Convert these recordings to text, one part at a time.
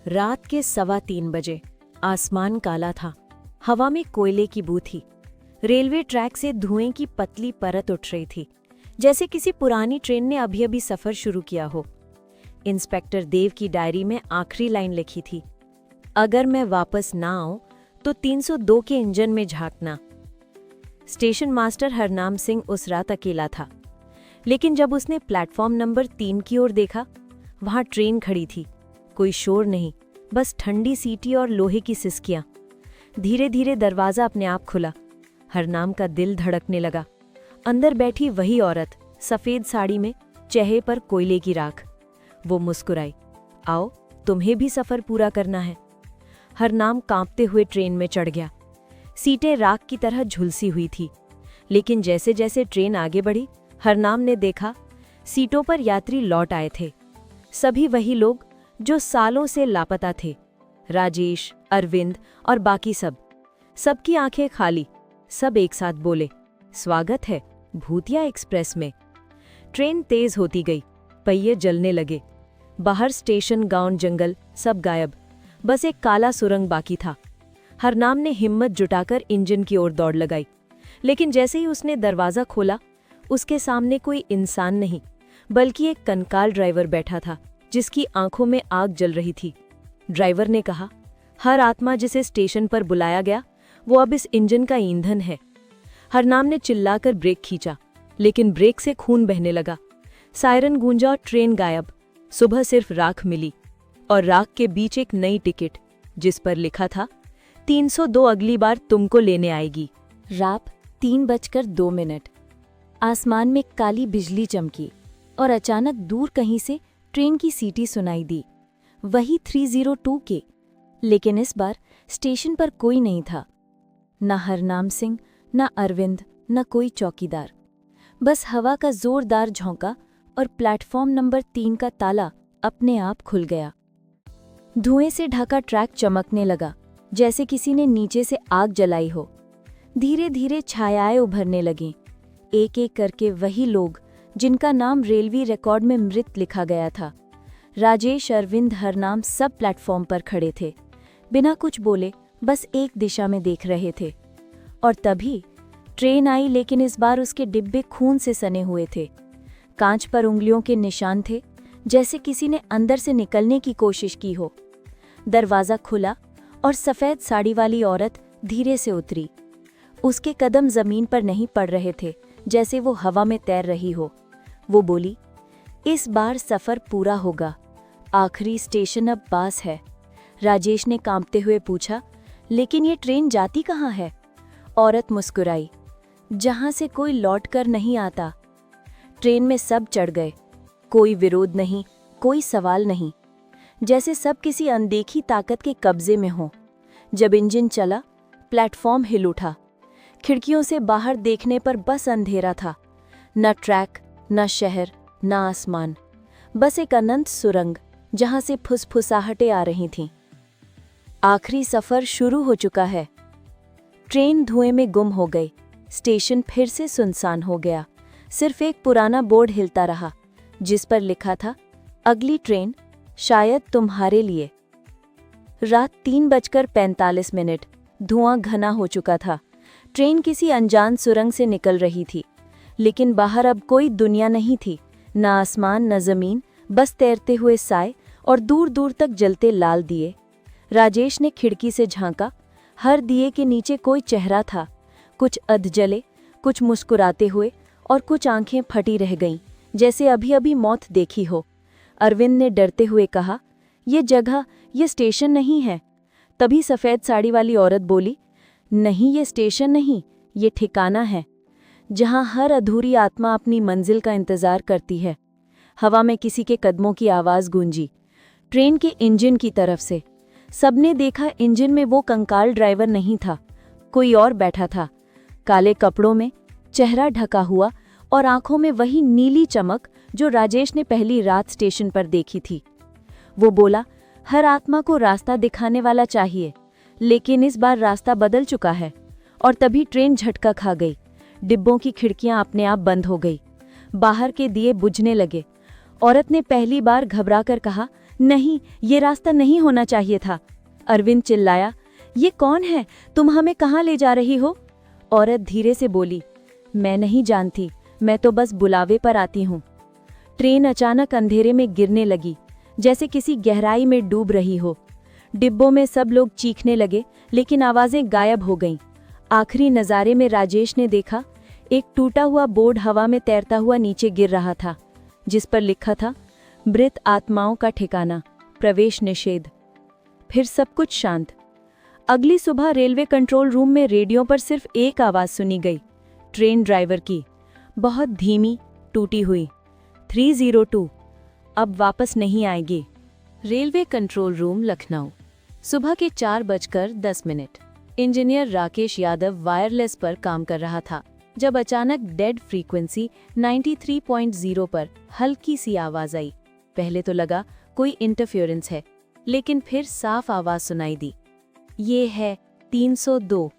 रात के 3:15 बजे आसमान काला था। हवा में कोयले की बू थी। रेलवे ट्रैक से धुएं की पतली परत उठ रही थी, जैसे किसी पुरानी ट्रेन ने अभी अभी सफर शुरू किया हो। इंस्पेक्टर देव की डायरी में आखिरी लाइन लिखी थी, अगर मैं वापस ना आऊं तो 302 के इंजन में झांकना। स्टेशन मास्टर हरनाम सिंह उस रात अकेला था, लेकिन जब उसने प्लेटफॉर्म नंबर 3 की ओर देखा, वहां ट्रेन खड़ी थी। कोई शोर नहीं, बस ठंडी सीटी और लोहे की सिसकियां। धीरे धीरे दरवाजा अपने आप खुला। हरनाम का दिल धड़कने लगा। अंदर बैठी वही औरत, सफेद साड़ी में, चेहरे पर कोयले की राख। वो मुस्कुराई, आओ तुम्हें भी सफर पूरा करना है। हरनाम कांपते हुए ट्रेन में चढ़ गया। सीटें राख की तरह झुलसी हुई थी, लेकिन जैसे जैसे ट्रेन आगे बढ़ी, हरनाम ने देखा सीटों पर यात्री लौट आए थे। सभी वही लोग जो सालों से लापता थे, राजेश, अरविंद और बाकी सब। सबकी आंखें खाली। सब एक साथ बोले, स्वागत है भूतिया एक्सप्रेस में। ट्रेन तेज होती गई, पहिए जलने लगे। बाहर स्टेशन, गांव, जंगल सब गायब। बस एक काला सुरंग बाकी था। हरनाम ने हिम्मत जुटाकर इंजन की ओर दौड़ लगाई, लेकिन जैसे ही उसने दरवाजा खोला, उसके सामने कोई इंसान नहीं, बल्कि एक कंकाल ड्राइवर बैठा था, जिसकी आंखों में आग जल रही थी। ड्राइवर ने कहा, हर आत्मा जिसे स्टेशन पर बुलाया गया, वो अब इस इंजन का ईंधन है। हरनाम ने चिल्लाकर ब्रेक खींचा, लेकिन ब्रेक से खून बहने लगा। सायरन गूंजा और ट्रेन गायब। सुबह सिर्फ राख मिली, और राख के बीच एक नई टिकट, जिस पर लिखा था, 302 अगली बार तुमको लेने आएगी। रात 3:02। आसमान में काली बिजली चमकी और अचानक दूर कहीं से ट्रेन की सीटी सुनाई दी। वही 302 के, लेकिन इस बार स्टेशन पर कोई नहीं था। न हरनाम सिंह, न अरविंद, न कोई चौकीदार। बस हवा का जोरदार झोंका और प्लेटफॉर्म नंबर 3 का ताला अपने आप खुल गया। धुएं से ढका ट्रैक चमकने लगा, जैसे किसी ने नीचे से आग जलाई हो। धीरे धीरे छायाएं उभरने लगीं। एक एक करके वही लोग जिनका नाम रेलवे रिकॉर्ड में मृत लिखा गया था। राजेश, अरविंद, हरनाम सब प्लेटफॉर्म पर खड़े थे, बिना कुछ बोले, बस एक दिशा में देख रहे थे। और तभी ट्रेन आई, लेकिन इस बार उसके डिब्बे खून से सने हुए थे। कांच पर उंगलियों के निशान थे, जैसे किसी ने अंदर से निकलने की कोशिश की हो। दरवाजा खुला और सफेद साड़ी वाली औरत धीरे से उतरी। उसके कदम जमीन पर नहीं पड़ रहे थे, जैसे वो हवा में तैर रही हो। वो बोली, इस बार सफर पूरा होगा, आखिरी स्टेशन अब पास है। राजेश ने कांपते हुए पूछा, लेकिन ये ट्रेन जाती कहाँ है? औरत मुस्कुराई, जहां से कोई लौट कर नहीं आता। ट्रेन में सब चढ़ गए। कोई विरोध नहीं, कोई सवाल नहीं, जैसे सब किसी अनदेखी ताकत के कब्जे में हो। जब इंजन चला, प्लेटफॉर्म हिल उठा। खिड़कियों से बाहर देखने पर बस अंधेरा था। न ट्रैक, न शहर, न आसमान, बस एक अनंत सुरंग, जहां से फुसफुसाहटें आ रही थीं। आखिरी सफर शुरू हो चुका है। ट्रेन धुएं में गुम हो गई। स्टेशन फिर से सुनसान हो गया। सिर्फ एक पुराना बोर्ड हिलता रहा, जिस पर लिखा था, अगली ट्रेन शायद तुम्हारे लिए। रात 3:45। धुआं घना हो चुका था। ट्रेन किसी अनजान सुरंग से निकल रही थी, लेकिन बाहर अब कोई दुनिया नहीं थी। न आसमान, न जमीन, बस तैरते हुए साए और दूर दूर तक जलते लाल दिए। राजेश ने खिड़की से झांका। हर दिए के नीचे कोई चेहरा था, कुछ अधजले, कुछ मुस्कुराते हुए, और कुछ आंखें फटी रह गईं, जैसे अभी अभी मौत देखी हो। अरविंद ने डरते हुए कहा, ये जगह, ये स्टेशन नहीं है। तभी सफेद साड़ी वाली औरत बोली, नहीं, ये स्टेशन नहीं, ये ठिकाना है, जहां हर अधूरी आत्मा अपनी मंजिल का इंतजार करती है। हवा में किसी के कदमों की आवाज गूंजी, ट्रेन के इंजन की तरफ से। सबने देखा, इंजन में वो कंकाल ड्राइवर नहीं था, कोई और बैठा था, काले कपड़ों में, चेहरा ढका हुआ, और आंखों में वही नीली चमक जो राजेश ने पहली रात स्टेशन पर देखी थी। वो बोला, हर आत्मा को रास्ता दिखाने वाला चाहिए, लेकिन इस बार रास्ता बदल चुका है। और तभी ट्रेन झटका खा गई। डिब्बों की खिड़कियां अपने आप बंद हो गई। बाहर के दिए बुझने लगे। औरत ने पहली बार घबराकर कहा, नहीं, ये रास्ता नहीं होना चाहिए था। अरविंद चिल्लाया, ये कौन है? तुम हमें कहाँ ले जा रही हो? औरत धीरे से बोली, मैं नहीं जानती, मैं तो बस बुलावे पर आती हूँ। ट्रेन अचानक अंधेरे में गिरने लगी, जैसे किसी गहराई में डूब रही हो। डिब्बों में सब लोग चीखने लगे, लेकिन आवाजें गायब हो गईं। आखिरी नज़ारे में राजेश ने देखा, एक टूटा हुआ बोर्ड हवा में तैरता हुआ नीचे गिर रहा था, जिस पर लिखा था, मृत आत्माओं का ठिकाना, प्रवेश निषेध। फिर सब कुछ शांत। अगली सुबह रेलवे कंट्रोल रूम में रेडियो पर सिर्फ एक आवाज़ सुनी गई, ट्रेन ड्राइवर की, बहुत धीमी, टूटी हुई, 302, अब वापस नहीं आएगी। रेलवे कंट्रोल रूम, लखनऊ, सुबह के 4:10। इंजीनियर राकेश यादव वायरलेस पर काम कर रहा था जब अचानक डेड फ्रीक्वेंसी 93.0 पर हल्की सी आवाज आई। पहले तो लगा कोई इंटरफेरेंस है, लेकिन फिर साफ आवाज सुनाई दी, ये है 302,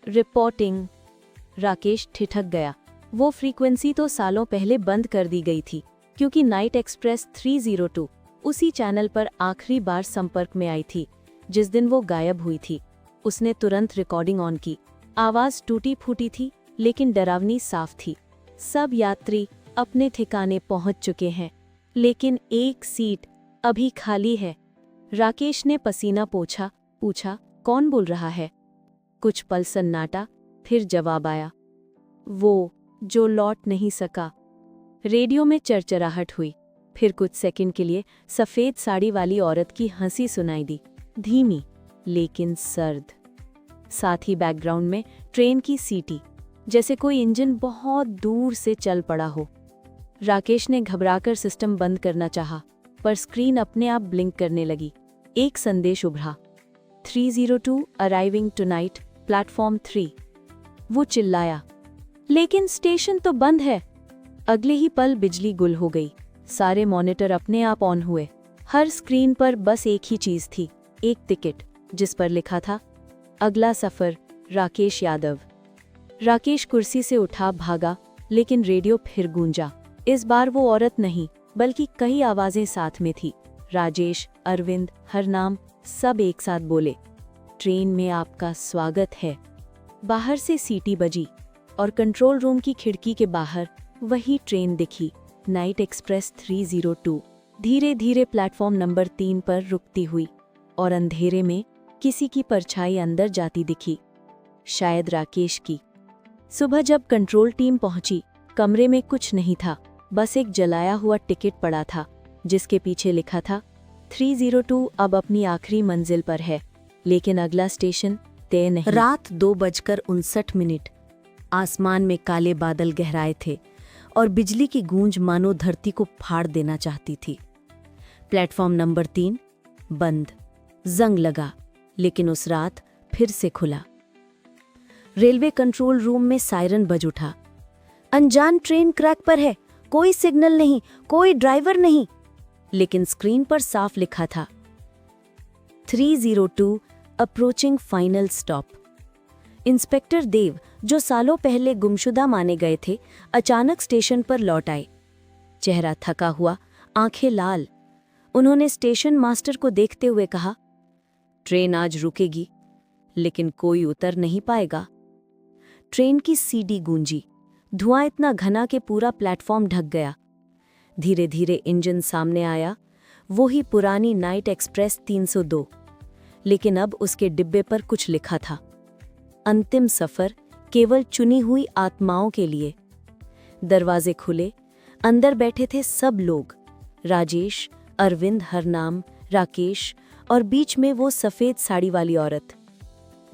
रिपोर्टिंग। राकेश ठिठक गया। वो फ्रीक्वेंसी तो सालों पहले बंद कर दी गई थी, क्योंकि नाइट एक्सप्रेस 302 उसी चैनल पर आखिरी बार संपर्क में आई थी जिस दिन वो गायब हुई थी। उसने तुरंत रिकॉर्डिंग ऑन की। आवाज टूटी फूटी थी, लेकिन डरावनी साफ थी। सब यात्री अपने ठिकाने पहुंच चुके हैं, लेकिन एक सीट अभी खाली है। राकेश ने पसीना पोंछा, पूछा, कौन बोल रहा है? कुछ पल सन्नाटा, फिर जवाब आया, वो जो लौट नहीं सका। रेडियो में चरचराहट हुई। फिर कुछ सेकंड के लिए सफेद साड़ी वाली औरत की हंसी सुनाई दी, धीमी लेकिन सर्द। साथ ही बैकग्राउंड में ट्रेन की सीटी, जैसे कोई इंजन बहुत दूर से चल पड़ा हो। राकेश ने घबराकर सिस्टम बंद करना चाहा, पर स्क्रीन अपने आप ब्लिंक करने लगी। एक संदेश उभरा, 302 अराइविंग टुनाइट, प्लेटफॉर्म 3। वो चिल्लाया, लेकिन स्टेशन तो बंद है। अगले ही पल बिजली गुल हो गई। सारे मॉनिटर अपने आप ऑन हुए। हर स्क्रीन पर बस एक ही चीज थी, एक टिकट जिस पर लिखा था, अगला सफर, राकेश यादव। राकेश कुर्सी से उठा, भागा, लेकिन रेडियो फिर गूंजा। इस बार वो औरत नहीं, बल्कि कई आवाजें साथ में थी। राजेश, अरविंद, हरनाम, सब एक साथ बोले, ट्रेन में आपका स्वागत है। बाहर से सीटी बजी और कंट्रोल रूम की खिड़की के बाहर वही ट्रेन दिखी, नाइट एक्सप्रेस 302, धीरे धीरे प्लेटफॉर्म नंबर 3 पर रुकती हुई, और अंधेरे में किसी की परछाई अंदर जाती दिखी, शायद राकेश की। सुबह जब कंट्रोल टीम पहुंची, कमरे में कुछ नहीं था, बस एक जलाया हुआ टिकट पड़ा था, जिसके पीछे लिखा था, 302 अब अपनी आखिरी मंजिल पर है, लेकिन अगला स्टेशन तय नहीं। रात 2:59। आसमान में काले बादल गहराए थे और बिजली की गूंज मानो धरती को फाड़ देना चाहती थी। प्लेटफॉर्म नंबर 3 बंद। जंग लगा, लेकिन उस रात फिर से खुला। रेलवे कंट्रोल रूम में सायरन बज उठा। अनजान ट्रेन क्रैक पर है, कोई सिग्नल नहीं, कोई ड्राइवर नहीं, लेकिन स्क्रीन पर साफ लिखा था, 302 अप्रोचिंग फाइनल स्टॉप। इंस्पेक्टर देव, जो सालों पहले गुमशुदा माने गए थे, अचानक स्टेशन पर लौट आए। चेहरा थका हुआ, आंखें लाल। उन्होंने स्टेशन मास्टर को देखते हुए कहा, ट्रेन आज रुकेगी, लेकिन कोई उतर नहीं पाएगा। ट्रेन की सीटी गूंजी। धुआं इतना घना कि पूरा प्लेटफॉर्म ढक गया। धीरे धीरे इंजन सामने आया, वो ही पुरानी नाइट एक्सप्रेस 302, लेकिन अब उसके डिब्बे पर कुछ लिखा था, अंतिम सफर केवल चुनी हुई आत्माओं के लिए। दरवाजे खुले, अंदर बैठे थे सब लोग, राजेश, अरविंद, हरनाम, राकेश, और बीच में वो सफेद साड़ी वाली औरत।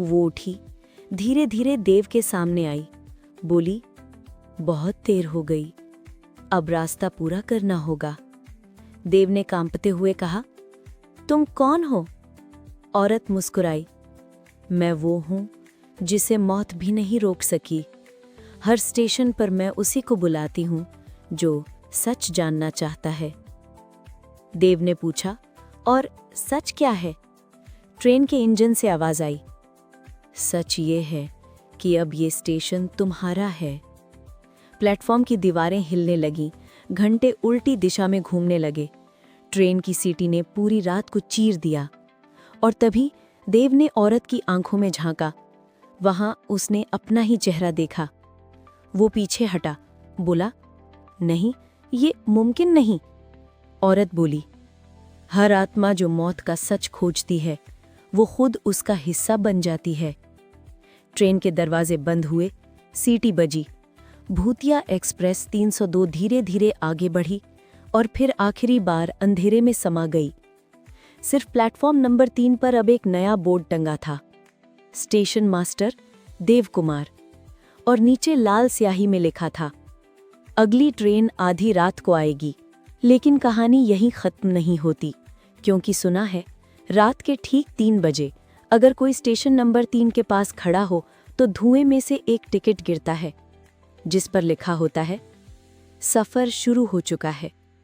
वो उठी, धीरे धीरे देव के सामने आई, बोली, बहुत देर हो गई, अब रास्ता पूरा करना होगा। देव ने कांपते हुए कहा, तुम कौन हो? औरत मुस्कुराई, मैं वो हूं जिसे मौत भी नहीं रोक सकी। हर स्टेशन पर मैं उसी को बुलाती हूं जो सच जानना चाहता है। देव ने पूछा, और सच क्या है? ट्रेन के इंजन से आवाज आई, सच ये है कि अब ये स्टेशन तुम्हारा है। प्लेटफॉर्म की दीवारें हिलने लगीं, घंटे उल्टी दिशा में घूमने लगे। ट्रेन की सीटी ने पूरी रात को चीर दिया और तभी देव ने औरत की आंखों में झांका। वहां उसने अपना ही चेहरा देखा। वो पीछे हटा, बोला, नहीं, ये मुमकिन नहीं। औरत बोली, हर आत्मा जो मौत का सच खोजती है वो खुद उसका हिस्सा बन जाती है। ट्रेन के दरवाजे बंद हुए, सीटी बजी। भूतिया एक्सप्रेस 302 धीरे धीरे आगे बढ़ी और फिर आखिरी बार अंधेरे में समा गई। सिर्फ प्लेटफॉर्म नंबर 3 पर अब एक नया बोर्ड टंगा था, स्टेशन मास्टर देव कुमार, और नीचे लाल स्याही में लिखा था, अगली ट्रेन आधी रात को आएगी। लेकिन कहानी यहीं खत्म नहीं होती, क्योंकि सुना है रात के ठीक 3 बजे अगर कोई स्टेशन नंबर 3 के पास खड़ा हो तो धुएं में से एक टिकट गिरता है जिस पर लिखा होता है, सफर शुरू हो चुका है।